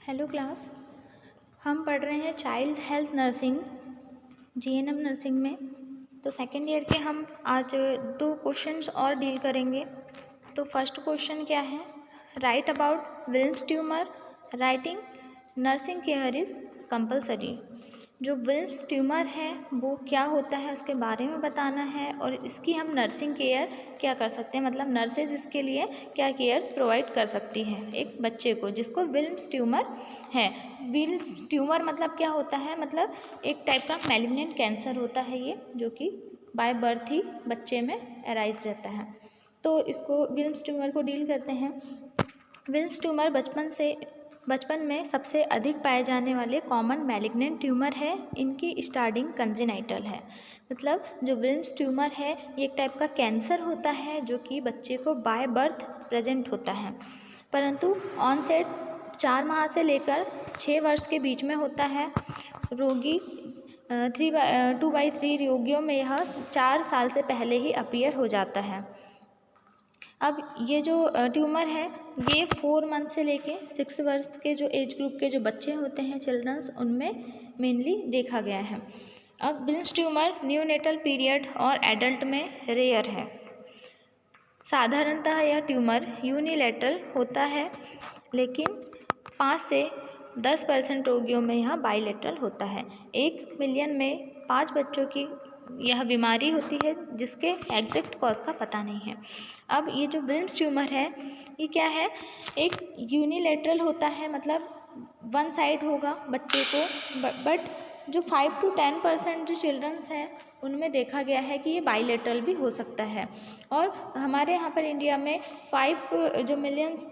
Hello class. हम पढ़ रहे हैं child health nursing GNM nursing में। तो सेकेंड ईयर के हम आज दो क्वेश्चंस और डील करेंगे। तो फर्स्ट क्वेश्चन क्या है, right about Wilms tumour, writing nursing care is compulsory. जो विल्म्स ट्यूमर है वो क्या होता है उसके बारे में बताना है और इसकी हम नर्सिंग केयर क्या कर सकते हैं, मतलब नर्सेज इसके लिए क्या केयर्स प्रोवाइड कर सकती हैं एक बच्चे को जिसको विल्म्स ट्यूमर है। विल्म्स ट्यूमर मतलब क्या होता है, मतलब एक टाइप का मैलिग्नेंट कैंसर होता है ये, जो कि बाय बर्थ ही बच्चे में अराइज रहता है। तो इसको विल्म्स ट्यूमर को डील करते हैं। विल्म्स ट्यूमर बचपन में सबसे अधिक पाए जाने वाले कॉमन मैलिग्नेंट ट्यूमर है। इनकी स्टार्टिंग कंजेनाइटल है, मतलब जो विल्म्स ट्यूमर है ये एक टाइप का कैंसर होता है जो कि बच्चे को बाय बर्थ प्रेजेंट होता है, परंतु ऑनसेट 4 माह से लेकर 6 वर्ष के बीच में होता है। रोगी 2/3 रोगियों में यह 4 साल से पहले ही अपीयर हो जाता है। अब ये जो ट्यूमर है ये 4 मंथ से लेके 6 वर्ष के जो एज ग्रुप के जो बच्चे होते हैं चिल्ड्रंस, उनमें मेनली देखा गया है। अब विल्म्स ट्यूमर न्यूनेटल पीरियड और एडल्ट में रेयर है। साधारणतः यह ट्यूमर यूनिलैटरल होता है, लेकिन 5 से 10% रोगियों में यह बाइलेटरल होता है। 1 मिलियन में 5 बच्चों की यह बीमारी होती है जिसके एग्जैक्ट कॉज का पता नहीं है। अब ये जो विल्म्स ट्यूमर है ये क्या है, एक यूनिलैटरल होता है, मतलब वन साइड होगा बच्चे को, बट जो 5 to 10% जो चिल्ड्रंस हैं उनमें देखा गया है कि ये बाइलेटरल भी हो सकता है। और हमारे यहाँ पर इंडिया में 5 जो मिलियंस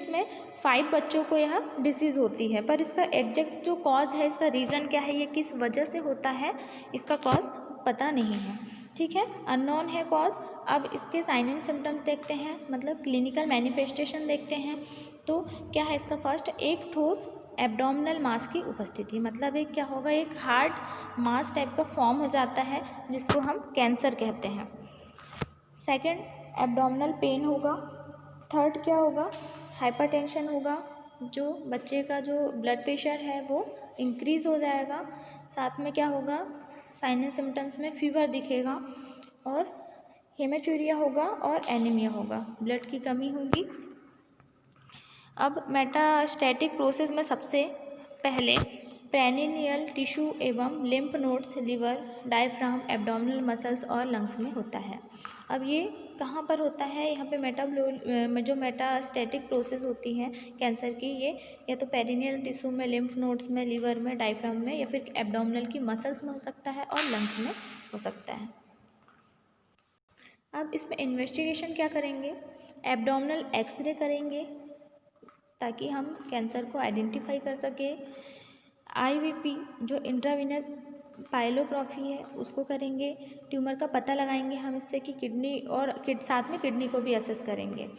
में 5 बच्चों को यह डिसीज़ होती है, पर इसका एग्जैक्ट जो कॉज है, इसका रीज़न क्या है, ये किस वजह से होता है, इसका कॉज पता नहीं है। ठीक है, अननोन है कॉज। अब इसके साइन एंड सिम्टम्स देखते हैं, मतलब क्लिनिकल मैनिफेस्टेशन देखते हैं। तो क्या है इसका, फर्स्ट एक ठोस एब्डोमिनल मास की उपस्थिति, मतलब एक क्या होगा, एक हार्ड मास टाइप का फॉर्म हो जाता है जिसको हम कैंसर कहते हैं। सेकेंड, एब्डोमिनल पेन होगा। थर्ड क्या होगा, हाइपरटेंशन होगा, जो बच्चे का जो ब्लड प्रेशर है वो इंक्रीज़ हो जाएगा। साथ में क्या होगा, साइन एंड सिम्टम्स में फीवर दिखेगा और हेमेचूरिया होगा और एनीमिया होगा, ब्लड की कमी होगी। अब मेटास्टैटिक प्रोसेस में सबसे पहले पेरिनियल टिश्यू एवं lymph nodes, liver, diaphragm, abdominal muscles और लंग्स में होता है। अब ये कहाँ पर होता है, यहाँ पे जो मेटास्टैटिक प्रोसेस होती है कैंसर की, ये या तो पेरिनियल टिश्यू में, लिम्फ नोड्स में, लिवर में, डायफ्राम में, या फिर एब्डोमिनल की मसल्स में हो सकता है और लंग्स में हो सकता है। अब इसमें इन्वेस्टिगेशन क्या करेंगे, एब्डोमिनल एक्सरे करेंगे ताकि हम कैंसर को आइडेंटिफाई कर सकें। आईवीपी जो इंट्रावीनस पाइलोग्राफी है उसको करेंगे। ट्यूमर का पता लगाएंगे हम इससे कि किडनी और साथ में किडनी को भी असेस करेंगे।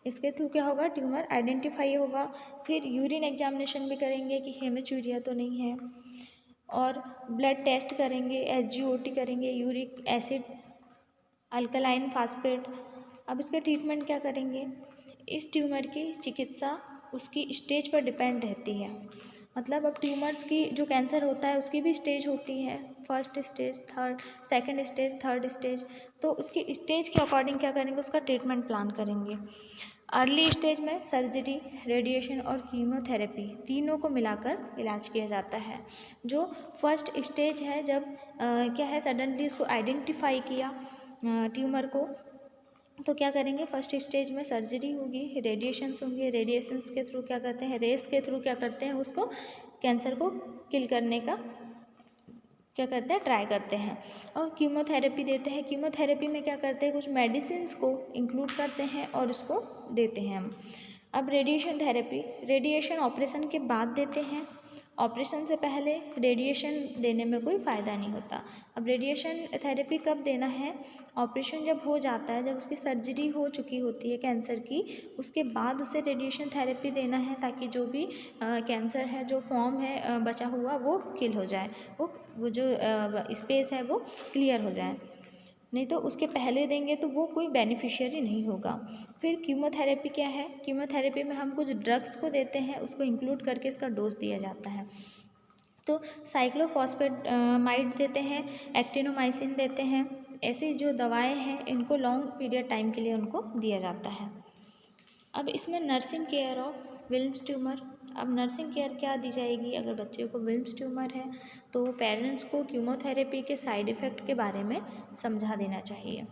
इसके थ्रू क्या होगा, ट्यूमर आइडेंटिफाई होगा। फिर यूरिन एग्जामिनेशन भी करेंगे कि हेमेचूरिया तो नहीं है, और ब्लड टेस्ट करेंगे, एसजीओटी करेंगे, यूरिक एसिड, अल्कलाइन फास्फेट। अब इसका ट्रीटमेंट क्या करेंगे, इस ट्यूमर की चिकित्सा उसकी स्टेज पर डिपेंड रहती है, मतलब अब ट्यूमर्स की जो कैंसर होता है उसकी भी स्टेज होती है, first stage, second stage, third stage. तो उसकी स्टेज के अकॉर्डिंग क्या करेंगे, उसका ट्रीटमेंट प्लान करेंगे। अर्ली स्टेज में सर्जरी, रेडिएशन और कीमोथेरेपी तीनों को मिलाकर इलाज किया जाता है। जो फर्स्ट स्टेज है, जब क्या है, सडनली उसको आइडेंटिफाई किया ट्यूमर को, तो क्या करेंगे, फर्स्ट स्टेज में सर्जरी होगी, रेडिएशंस होंगे, रेडिएशंस के थ्रू क्या करते हैं, रेस के थ्रू क्या करते हैं, उसको कैंसर को किल करने का क्या करते हैं, ट्राई करते हैं। और कीमोथेरेपी देते हैं। कीमोथेरेपी में क्या करते हैं, कुछ मेडिसिन्स को इंक्लूड करते हैं और उसको देते हैं हम। अब रेडिएशन थेरेपी, रेडिएशन ऑपरेशन के बाद देते हैं, ऑपरेशन से पहले रेडिएशन देने में कोई फ़ायदा नहीं होता। अब रेडिएशन थेरेपी कब देना है, ऑपरेशन जब हो जाता है, जब उसकी सर्जरी हो चुकी होती है कैंसर की, उसके बाद उसे रेडिएशन थेरेपी देना है ताकि जो भी कैंसर है, जो फॉर्म है बचा हुआ, वो किल हो जाए, वो जो स्पेस है वो क्लियर हो जाए। नहीं तो उसके पहले देंगे तो वो कोई बेनिफिशियरी नहीं होगा। फिर कीमोथेरेपी क्या है? कीमोथेरेपी में हम कुछ ड्रग्स को देते हैं, उसको इंक्लूड करके इसका डोज दिया जाता है। तो साइक्लोफॉस्फेट माइड देते हैं, एक्टिनोमाइसिन देते हैं। ऐसी जो दवाएं हैं इनको लॉन्ग पीरियड टाइम के लिए उनको दिया जाता है। अब इसमें nursing care of Wilms tumour. अब नर्सिंग केयर क्या दी जाएगी? अगर बच्चे को विल्म्स ट्यूमर है तो पेरेंट्स को कीमोथेरेपी के साइड इफ़ेक्ट के बारे में समझा देना चाहिए।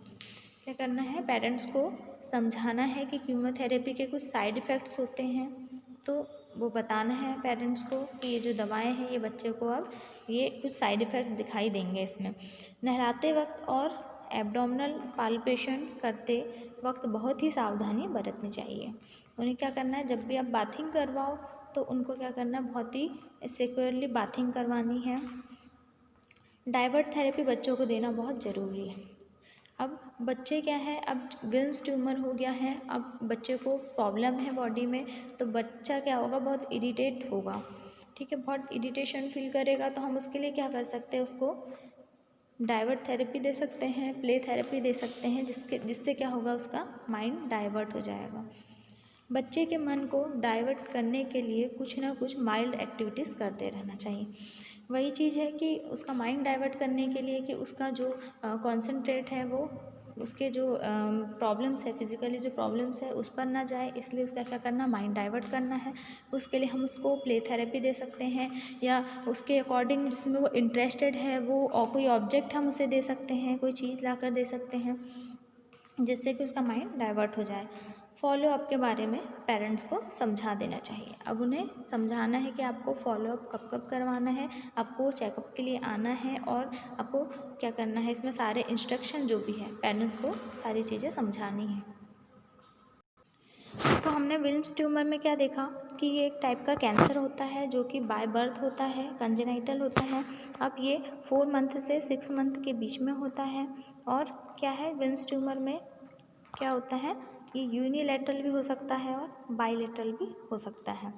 क्या करना है? पेरेंट्स को समझाना है कि कीमोथेरेपी के कुछ साइड इफ़ेक्ट्स होते हैं, तो वो बताना है पेरेंट्स को कि ये जो दवाएं हैं ये बच्चे को अब ये कुछ साइड इफ़ेक्ट दिखाई देंगे इसमें। नहलाते वक्त और एब्डोमिनल पाल्पेशन करते वक्त बहुत ही सावधानी बरतनी चाहिए। उन्हें क्या करना है? जब भी आप बाथिंग करवाओ तो उनको क्या करना है? बहुत ही सिक्योरली बाथिंग करवानी है। डाइवर्ट थेरेपी बच्चों को देना बहुत ज़रूरी है। अब बच्चे क्या है, अब विल्म्स ट्यूमर हो गया है, अब बच्चे को प्रॉब्लम है बॉडी में, तो बच्चा क्या होगा? बहुत इरिटेट होगा। ठीक है, बहुत इरिटेशन फील करेगा, तो हम उसके लिए क्या कर सकते हैं? उसको डाइवर्ट थेरेपी दे सकते हैं, प्ले थेरेपी दे सकते हैं, जिससे क्या होगा? उसका माइंड डाइवर्ट हो जाएगा। बच्चे के मन को डाइवर्ट करने के लिए कुछ ना कुछ माइल्ड एक्टिविटीज़ करते रहना चाहिए। वही चीज़ है कि उसका माइंड डाइवर्ट करने के लिए कि उसका जो कॉन्सेंट्रेट है वो उसके जो प्रॉब्लम्स है, फिज़िकली जो प्रॉब्लम्स है उस पर ना जाए, इसलिए उसका क्या करना? माइंड डाइवर्ट करना है। उसके लिए हम उसको प्ले थेरेपी दे सकते हैं, या उसके अकॉर्डिंग जिसमें वो इंटरेस्टेड है वो कोई ऑब्जेक्ट हम उसे दे सकते हैं, कोई चीज़ ला कर दे सकते हैं, जिससे कि उसका माइंड डाइवर्ट हो जाए। फॉलोअप के बारे में पेरेंट्स को समझा देना चाहिए। अब उन्हें समझाना है कि आपको फॉलोअप कब कब करवाना है, आपको चेकअप के लिए आना है, और आपको क्या करना है, इसमें सारे इंस्ट्रक्शन जो भी है पेरेंट्स को सारी चीज़ें समझानी है। तो हमने विल्म्स ट्यूमर में क्या देखा कि ये एक टाइप का कैंसर होता है जो कि बाय बर्थ होता है, कंजेनाइटल होता है। अब ये 4 मंथ से 6 मंथ के बीच में होता है। और क्या है, विल्म्स ट्यूमर में क्या होता है, ये यूनिलैटरल भी हो सकता है और बाईलैटरल भी हो सकता है।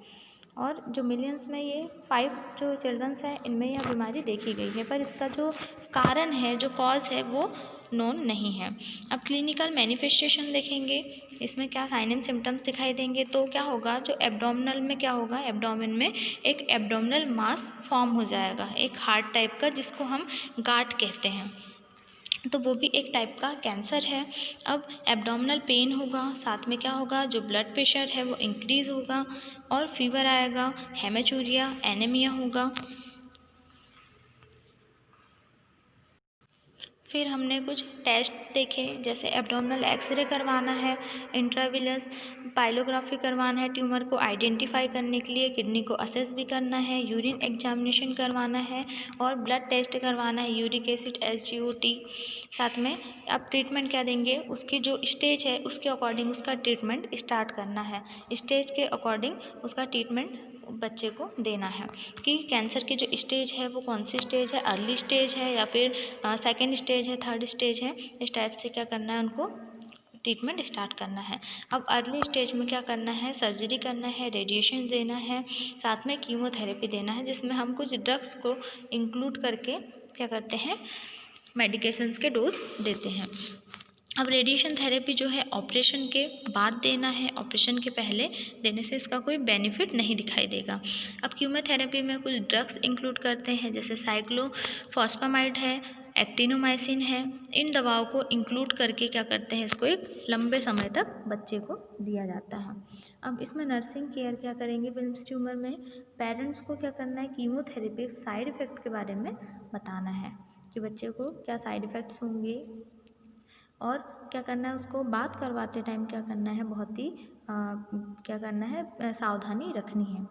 और जो मिलियंस में ये 5 जो चिल्ड्रंस हैं इनमें यह बीमारी देखी गई है, पर इसका जो कारण है, जो कॉज है, वो नोन नहीं है। अब क्लिनिकल मैनिफेस्टेशन देखेंगे, इसमें क्या साइन एंड सिम्टम्स दिखाई देंगे, तो क्या होगा? जो एब्डोमिनल में क्या होगा? एब्डोमेन में एक एब्डोमिनल मास फॉर्म हो जाएगा, एक हार्ट टाइप का, जिसको हम गांठ कहते हैं, तो वो भी एक टाइप का कैंसर है। अब एब्डोमिनल पेन होगा, साथ में क्या होगा? जो ब्लड प्रेशर है वो इंक्रीज़ होगा, और फीवर आएगा, हेमेचूरिया, एनीमिया होगा। फिर हमने कुछ टेस्ट देखे, जैसे एब्डोमिनल एक्सरे करवाना है, इंट्राविलस पाइलोग्राफी करवाना है ट्यूमर को आइडेंटिफाई करने के लिए, किडनी को असेस भी करना है, यूरिन एग्जामिनेशन करवाना है, और ब्लड टेस्ट करवाना है, यूरिक एसिड, SGOT। साथ में अब ट्रीटमेंट क्या देंगे? उसकी जो स्टेज है उसके अकॉर्डिंग उसका ट्रीटमेंट स्टार्ट करना है, स्टेज के अकॉर्डिंग उसका ट्रीटमेंट बच्चे को देना है कि कैंसर की जो स्टेज है वो कौन सी स्टेज है, अर्ली स्टेज है या फिर सेकेंड स्टेज है, थर्ड स्टेज है। इस टाइप से क्या करना है? उनको ट्रीटमेंट स्टार्ट करना है। अब अर्ली स्टेज में क्या करना है? सर्जरी करना है, रेडिएशन देना है, साथ में कीमोथेरेपी देना है, जिसमें हम कुछ ड्रग्स को इंक्लूड करके क्या करते हैं? मेडिकेशंस के डोज देते हैं। अब रेडिएशन थेरेपी जो है ऑपरेशन के बाद देना है, ऑपरेशन के पहले देने से इसका कोई बेनिफिट नहीं दिखाई देगा। अब कीमोथेरेपी में कुछ ड्रग्स इंक्लूड करते हैं, जैसे साइक्लोफॉस्फामाइड है, एक्टिनोमाइसिन है। इन दवाओं को इंक्लूड करके क्या करते हैं? इसको एक लंबे समय तक बच्चे को दिया जाता है। अब इसमें नर्सिंग केयर क्या करेंगे? विल्म्स ट्यूमर में पेरेंट्स को क्या करना है? कीमोथेरेपी साइड इफ़ेक्ट के बारे में बताना है कि बच्चे को क्या साइड इफ़ेक्ट्स होंगे, और क्या करना है? उसको बात करवाते टाइम क्या करना है? बहुत ही क्या करना है? सावधानी रखनी है।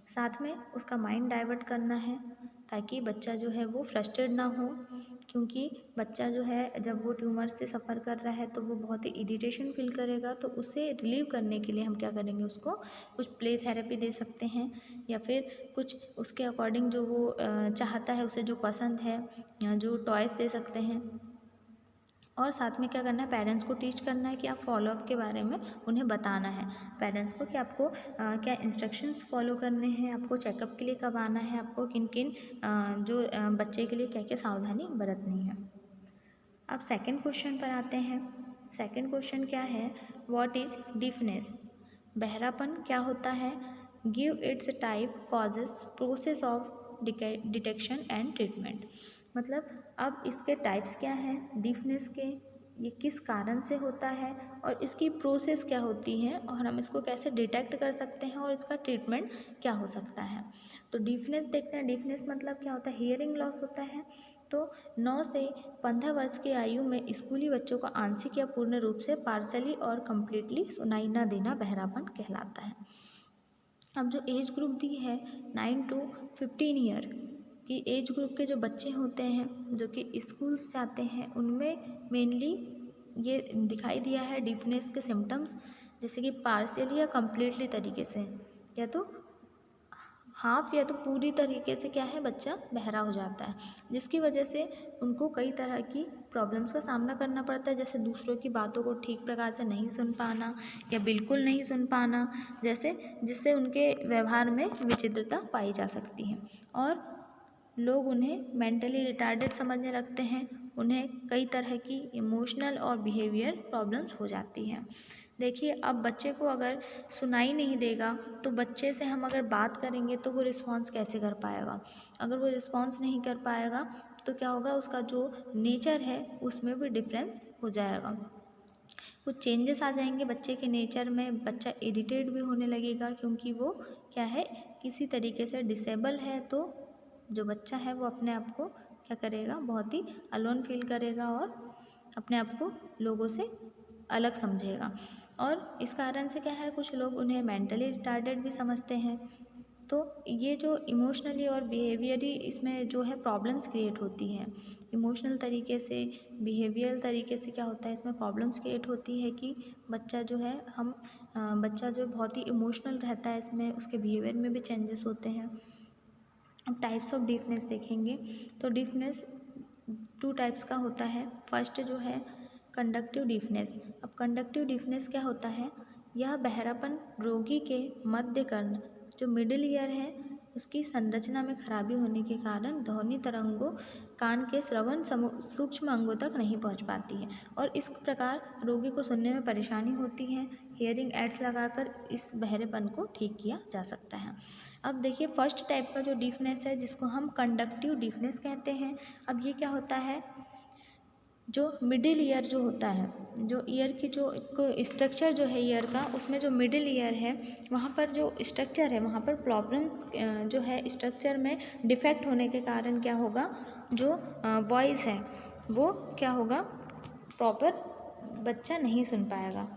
साथ में उसका माइंड डाइवर्ट करना है, ताकि बच्चा जो है वो फ्रस्ट्रेट ना हो, क्योंकि बच्चा जो है जब वो ट्यूमर से सफ़र कर रहा है तो वो बहुत ही इरिटेशन फील करेगा, तो उसे रिलीव करने के लिए हम क्या करेंगे? उसको कुछ प्ले थेरेपी दे सकते हैं, या फिर कुछ उसके अकॉर्डिंग जो वो चाहता है, उसे जो पसंद है, या जो टॉयज़ दे सकते हैं। और साथ में क्या करना है? पेरेंट्स को टीच करना है कि आप फॉलोअप के बारे में उन्हें बताना है पेरेंट्स को कि आपको क्या इंस्ट्रक्शंस फॉलो करने हैं, आपको चेकअप के लिए कब आना है, आपको किन किन जो बच्चे के लिए क्या क्या सावधानी बरतनी है। अब सेकंड क्वेश्चन पर आते हैं। सेकंड क्वेश्चन क्या है, व्हाट इज डीफनेस? बहरापन क्या होता है? Give its type, causes, process of detection and treatment. मतलब अब इसके टाइप्स क्या हैं डीफनेस के, ये किस कारण से होता है और इसकी प्रोसेस क्या होती है और हम इसको कैसे डिटेक्ट कर सकते हैं और इसका ट्रीटमेंट क्या हो सकता है। तो डीफनेस देखते हैं। डीफनेस मतलब क्या होता है, हियरिंग लॉस होता है। तो 9 से 15 वर्ष की आयु में स्कूली बच्चों का आंशिक या पूर्ण रूप से पार्शली और कम्प्लीटली सुनाई न देना बहरापन कहलाता है। अब जो एज ग्रुप दी है 9 to 15 ईयर की एज ग्रुप के जो बच्चे होते हैं जो कि स्कूल्स जाते हैं, उनमें मेनली ये दिखाई दिया है डीफनेस के सिम्टम्स, जैसे कि पार्शियली या कम्प्लीटली तरीके से, या तो हाफ या तो पूरी तरीके से क्या है बच्चा बहरा हो जाता है, जिसकी वजह से उनको कई तरह की प्रॉब्लम्स का सामना करना पड़ता है, जैसे दूसरों की बातों को ठीक प्रकार से नहीं सुन पाना या बिल्कुल नहीं सुन पाना, जैसे जिससे उनके व्यवहार में विचित्रता पाई जा सकती है और लोग उन्हें मेंटली रिटार्डेड समझने लगते हैं। उन्हें कई तरह की इमोशनल और बिहेवियर प्रॉब्लम्स हो जाती हैं। देखिए, अब बच्चे को अगर सुनाई नहीं देगा तो बच्चे से हम अगर बात करेंगे तो वो रिस्पॉन्स कैसे कर पाएगा। अगर वो रिस्पॉन्स नहीं कर पाएगा तो क्या होगा, उसका जो नेचर है उसमें भी डिफरेंस हो जाएगा, कुछ चेंजेस आ जाएंगे बच्चे के नेचर में। बच्चा इरिटेट भी होने लगेगा क्योंकि वो क्या है, किसी तरीके से डिसेबल है। तो जो बच्चा है वो अपने आप को क्या करेगा, बहुत ही अलोन फील करेगा और अपने आप को लोगों से अलग समझेगा। और इस कारण से क्या है, कुछ लोग उन्हें मेंटली रिटार्डेड भी समझते हैं। तो ये जो इमोशनली और बिहेवियरी इसमें जो है प्रॉब्लम्स क्रिएट होती हैं, इमोशनल तरीके से, बिहेवियर तरीके से क्या होता है, इसमें प्रॉब्लम्स क्रिएट होती है कि बच्चा जो है बच्चा जो बहुत ही इमोशनल रहता है, इसमें उसके बिहेवियर में भी चेंजेस होते हैं। अब टाइप्स ऑफ डीफनेस देखेंगे तो डीफनेस 2 टाइप्स का होता है। फर्स्ट जो है कंडक्टिव डीफनेस। अब कंडक्टिव डीफनेस क्या होता है, यह बहरापन रोगी के मध्य कर्ण जो मिडिल ईयर है उसकी संरचना में खराबी होने के कारण ध्वनि तरंगों कान के श्रवण सूक्ष्म अंगों तक नहीं पहुंच पाती है और इस प्रकार रोगी को सुनने में परेशानी होती है। हियरिंग एड्स लगाकर इस बहरेपन को ठीक किया जा सकता है। अब देखिए, फर्स्ट टाइप का जो डीफनेस है जिसको हम कंडक्टिव डीफनेस कहते हैं। अब ये क्या होता है, जो मिडिल ईयर जो होता है, जो ईयर की जो स्ट्रक्चर जो है ईयर का, उसमें जो मिडिल ईयर है वहाँ पर जो स्ट्रक्चर है वहाँ पर प्रॉब्लम्स जो है स्ट्रक्चर में डिफेक्ट होने के कारण क्या होगा, जो वॉइस है वो क्या होगा, प्रॉपर बच्चा नहीं सुन पाएगा।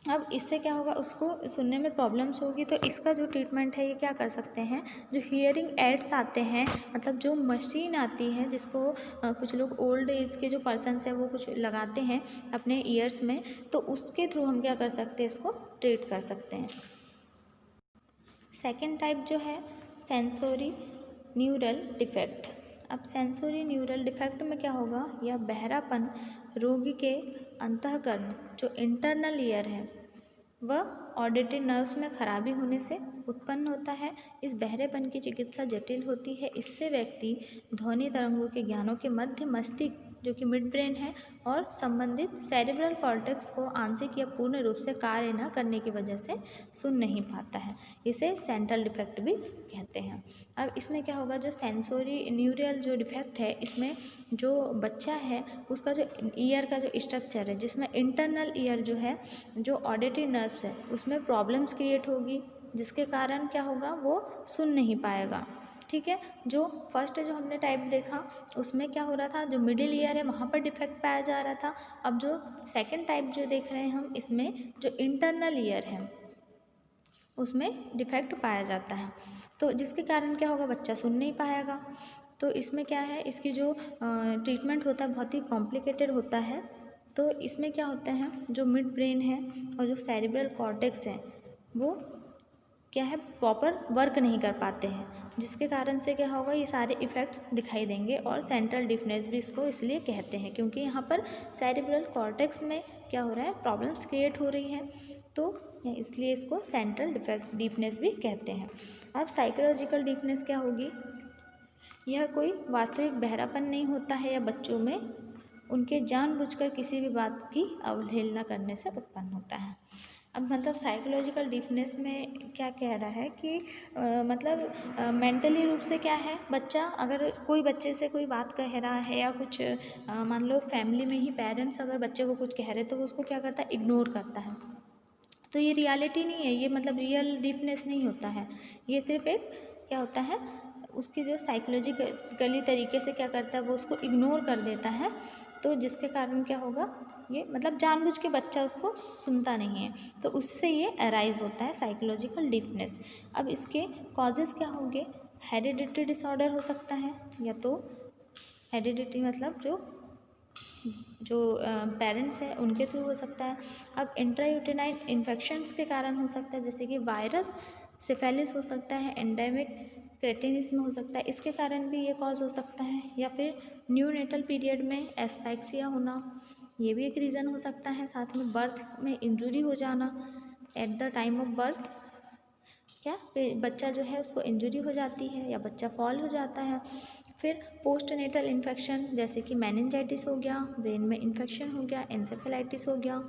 अब इससे क्या होगा, उसको सुनने में प्रॉब्लम्स होगी। तो इसका जो ट्रीटमेंट है ये क्या कर सकते हैं, जो हियरिंग एड्स आते हैं, मतलब जो मशीन आती है जिसको कुछ लोग ओल्ड एज के जो पर्सन्स हैं वो कुछ लगाते हैं अपने ईयर्स में, तो उसके थ्रू हम क्या कर सकते हैं, इसको ट्रीट कर सकते हैं। सेकेंड टाइप जो है सेंसोरी न्यूरल डिफेक्ट। अब सेंसोरी न्यूरल डिफेक्ट में क्या होगा, यह बहरापन रोगी के अंतःकरण जो इंटरनल ईयर है वह ऑडिटरी नर्व्स में खराबी होने से उत्पन्न होता है। इस बहरेपन की चिकित्सा जटिल होती है। इससे व्यक्ति ध्वनि तरंगों के ज्ञानों के मध्य मस्तिष्क जो कि मिड ब्रेन है और संबंधित सेरिब्रल कॉर्टेक्स को आंशिक या पूर्ण रूप से कार्य न करने की वजह से सुन नहीं पाता है। इसे सेंट्रल डिफेक्ट भी कहते हैं। अब इसमें क्या होगा, जो सेंसोरी न्यूरल जो डिफेक्ट है, इसमें जो बच्चा है उसका जो ईयर का जो स्ट्रक्चर है, जिसमें इंटरनल ईयर जो है, जो ऑडिटरी नर्व्स है उसमें प्रॉब्लम्स क्रिएट होगी, जिसके कारण क्या होगा, वो सुन नहीं पाएगा। ठीक है, जो फर्स्ट जो हमने टाइप देखा उसमें क्या हो रहा था, जो मिडिल ईयर है वहाँ पर डिफेक्ट पाया जा रहा था। अब जो सेकंड टाइप जो देख रहे हैं हम, इसमें जो इंटरनल ईयर है उसमें डिफेक्ट पाया जाता है, तो जिसके कारण क्या होगा, बच्चा सुन नहीं पाएगा। तो इसमें क्या है, इसकी जो ट्रीटमेंट होता है बहुत ही कॉम्प्लिकेटेड होता है। तो इसमें क्या होता है, जो मिड ब्रेन है और जो सेरिब्रल कॉर्टेक्स है वो क्या है, प्रॉपर वर्क नहीं कर पाते हैं, जिसके कारण से क्या होगा, ये सारे इफ़ेक्ट्स दिखाई देंगे। और सेंट्रल डिफनेस भी इसको इसलिए कहते हैं क्योंकि यहाँ पर सेरिब्रल कॉर्टेक्स में क्या हो रहा है, प्रॉब्लम्स क्रिएट हो रही हैं, तो इसलिए इसको सेंट्रल डिफनेस भी कहते हैं। अब साइकोलॉजिकल डिफनेस क्या होगी, यह कोई वास्तविक बहरापन नहीं होता है या बच्चों में उनके जानबूझकर किसी भी बात की अवहेलना करने से उत्पन्न होता है। अब मतलब साइकोलॉजिकल डीफनेस में क्या कह रहा है कि मतलब मेंटली रूप से क्या है, बच्चा अगर कोई बच्चे से कोई बात कह रहा है या कुछ मान लो फैमिली में ही पेरेंट्स अगर बच्चे को कुछ कह रहे तो वो उसको क्या करता है, इग्नोर करता है। तो ये रियलिटी नहीं है, ये मतलब रियल डीफनेस नहीं होता है, ये सिर्फ एक क्या होता है, उसकी जो साइकोलॉजिकली तरीके से क्या करता है, वो उसको इग्नोर कर देता है। तो जिसके कारण क्या होगा, ये मतलब जानबूझ के बच्चा उसको सुनता नहीं है, तो उससे ये अराइज होता है साइकोलॉजिकल डीफनेस। अब इसके कॉजेज़ क्या होंगे, हेरिडिटरी डिसऑर्डर हो सकता है, या तो हेरिडिटरी मतलब जो जो पेरेंट्स हैं उनके थ्रू हो सकता है। अब इंट्रायूटेराइन इन्फेक्शंस के कारण हो सकता है, जैसे कि वायरस सिफेलिस हो सकता है, एंडेमिक क्रेटिनिज्म हो सकता है, इसके कारण भी ये कॉज हो सकता है। या फिर न्यूनेटल पीरियड में एस्पाइक्सिया होना, ये भी एक रीज़न हो सकता है। साथ में बर्थ में इंजुरी हो जाना, at the time of birth क्या बच्चा जो है उसको इंजरी हो जाती है या बच्चा फॉल हो जाता है। फिर पोस्ट नेटल इन्फेक्शन, जैसे कि मेनिंजाइटिस हो गया, ब्रेन में इन्फेक्शन हो गया, एंसेफेलाइटिस हो गया।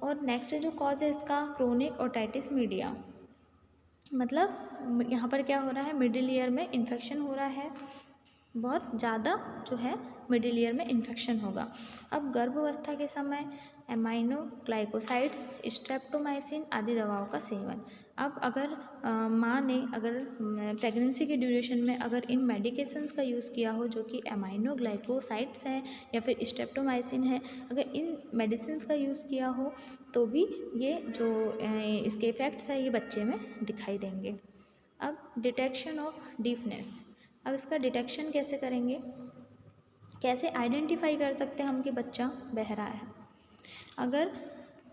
और नेक्स्ट जो कॉज है इसका, क्रोनिक ओटाइटिस मीडिया, मतलब यहाँ पर क्या हो रहा है, मिडिल ईयर में इन्फेक्शन हो रहा है, बहुत ज़्यादा जो है मिडिल ईयर में इन्फेक्शन होगा। अब गर्भावस्था के समय एमाइनो ग्लाइकोसाइड्स, स्ट्रेप्टोमाइसिन आदि दवाओं का सेवन। अब अगर माँ ने अगर प्रेगनेंसी के ड्यूरेशन में अगर इन मेडिकेशंस का यूज़ किया हो, जो कि एमाइनो ग्लाइकोसाइड्स हैं या फिर स्ट्रेप्टोमाइसिन है, अगर इन मेडिसिन का यूज़ किया हो तो भी ये जो इसके इफ़ेक्ट्स है ये बच्चे में दिखाई देंगे। अब डिटेक्शन ऑफ डीफनेस, अब इसका डिटेक्शन कैसे करेंगे, कैसे आइडेंटिफाई कर सकते हैं हम कि बच्चा बहरा है। अगर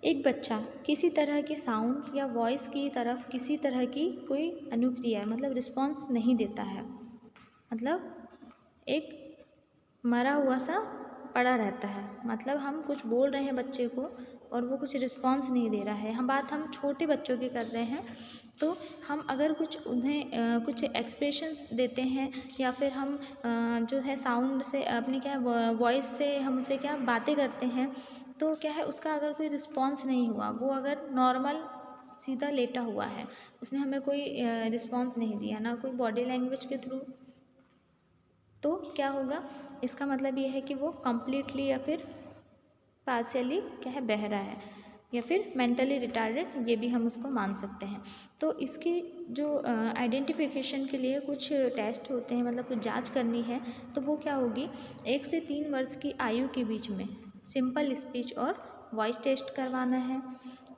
एक बच्चा किसी तरह की साउंड या वॉइस की तरफ किसी तरह की कोई अनुक्रिया मतलब रिस्पॉन्स नहीं देता है, मतलब एक मरा हुआ सा पड़ा रहता है, मतलब हम कुछ बोल रहे हैं बच्चे को और वो कुछ रिस्पॉन्स नहीं दे रहा है, हम छोटे बच्चों की कर रहे हैं, तो हम अगर कुछ उन्हें कुछ एक्सप्रेशंस देते हैं या फिर हम जो है साउंड से अपनी क्या वॉइस से हम उसे क्या बातें करते हैं, तो क्या है उसका अगर कोई रिस्पॉन्स नहीं हुआ, वो अगर नॉर्मल सीधा लेटा हुआ है, उसने हमें कोई रिस्पॉन्स नहीं दिया, ना कोई बॉडी लैंग्वेज के थ्रू, तो क्या होगा, इसका मतलब ये है कि वो कम्प्लीटली या फिर पार्शियली क्या है, बहरा है या फिर मेंटली रिटार्डेड, ये भी हम उसको मान सकते हैं। तो इसकी जो आइडेंटिफिकेशन के लिए कुछ टेस्ट होते हैं, मतलब कुछ जांच करनी है, तो वो क्या होगी, 1 से 3 वर्ष की आयु के बीच में सिंपल स्पीच और वॉइस टेस्ट करवाना है।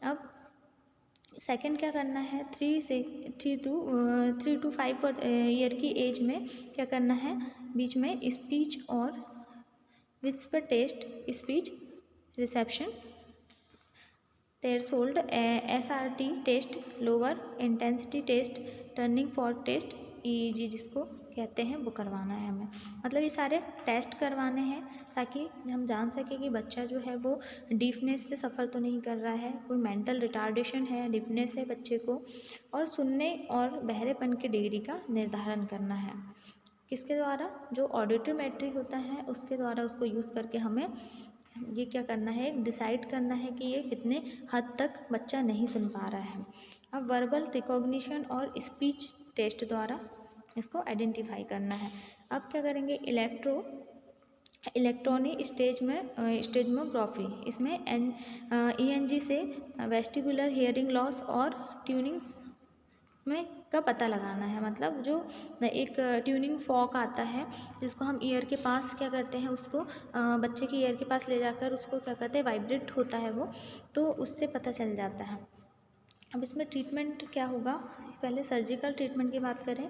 अब सेकंड क्या करना है, 3 टू 5 ईयर की एज में क्या करना है, बीच में स्पीच और whisper test, speech reception threshold, SRT test, lower intensity test, turning fork test, EEG जिसको कहते हैं, वो करवाना है हमें। मतलब ये सारे टेस्ट करवाने हैं ताकि हम जान सकें कि बच्चा जो है वो डीफनेस से सफ़र तो नहीं कर रहा है, कोई मेंटल रिटार्डेशन है, डीफनेस है बच्चे को। और सुनने और बहरेपन की डिग्री का निर्धारण करना है, किसके द्वारा, जो ऑडिटरी मेट्रिक होता है उसके द्वारा उसको यूज़ करके हमें ये क्या करना है, डिसाइड करना है कि ये कितने हद तक बच्चा नहीं सुन पा रहा है। अब वर्बल रिकॉग्निशन और स्पीच टेस्ट द्वारा इसको आइडेंटिफाई करना है। अब क्या करेंगे, इलेक्ट्रॉनिक स्टेजमोग्राफी, इसमें ENG से वेस्टिबुलर हियरिंग लॉस और ट्यूनिंग में का पता लगाना है। मतलब जो एक ट्यूनिंग फॉक आता है जिसको हम ईयर के पास क्या करते हैं, उसको बच्चे के ईयर के पास ले जाकर उसको क्या करते हैं, वाइब्रेट होता है वो, तो उससे पता चल जाता है। अब इसमें ट्रीटमेंट क्या होगा, पहले सर्जिकल ट्रीटमेंट की बात करें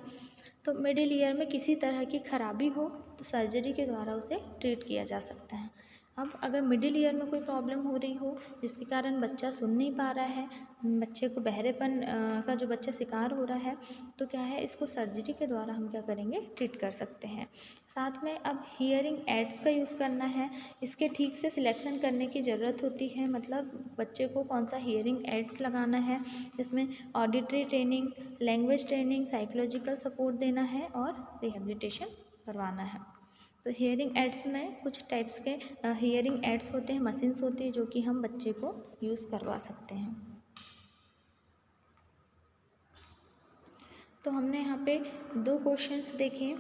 तो मिडिल ईयर में किसी तरह की खराबी हो तो सर्जरी के द्वारा उसे ट्रीट किया जा सकता है। अब अगर मिडिल ईयर में कोई प्रॉब्लम हो रही हो जिसके कारण बच्चा सुन नहीं पा रहा है, बच्चे को बहरेपन का जो बच्चा शिकार हो रहा है, तो क्या है, इसको सर्जरी के द्वारा हम क्या करेंगे, ट्रीट कर सकते हैं। साथ में अब हियरिंग एड्स का यूज़ करना है, इसके ठीक से सिलेक्शन करने की ज़रूरत होती है, मतलब बच्चे को कौन सा हियरिंग एड्स लगाना है, इसमें auditory training, language training, psychological support देना है और रिहेबिलिटेशन करवाना है। तो हियरिंग एड्स में कुछ टाइप्स के हियरिंग एड्स होते हैं, मशीन्स होती है जो कि हम बच्चे को यूज़ करवा सकते हैं। तो हमने यहाँ पे 2 क्वेश्चंस देखे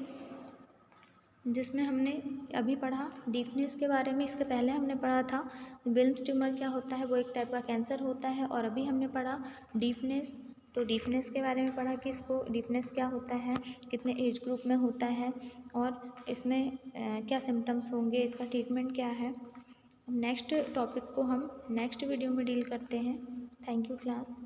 जिसमें हमने अभी पढ़ा डीफनेस के बारे में। इसके पहले हमने पढ़ा था विल्म्स ट्यूमर क्या होता है, वो एक टाइप का कैंसर होता है। और अभी हमने पढ़ा डीफनेस, तो डीफनेस के बारे में पढ़ा कि इसको डीफनेस क्या होता है, कितने एज ग्रुप में होता है और इसमें क्या सिम्टम्स होंगे, इसका ट्रीटमेंट क्या है। नेक्स्ट टॉपिक को हम नेक्स्ट वीडियो में डील करते हैं। Thank you class.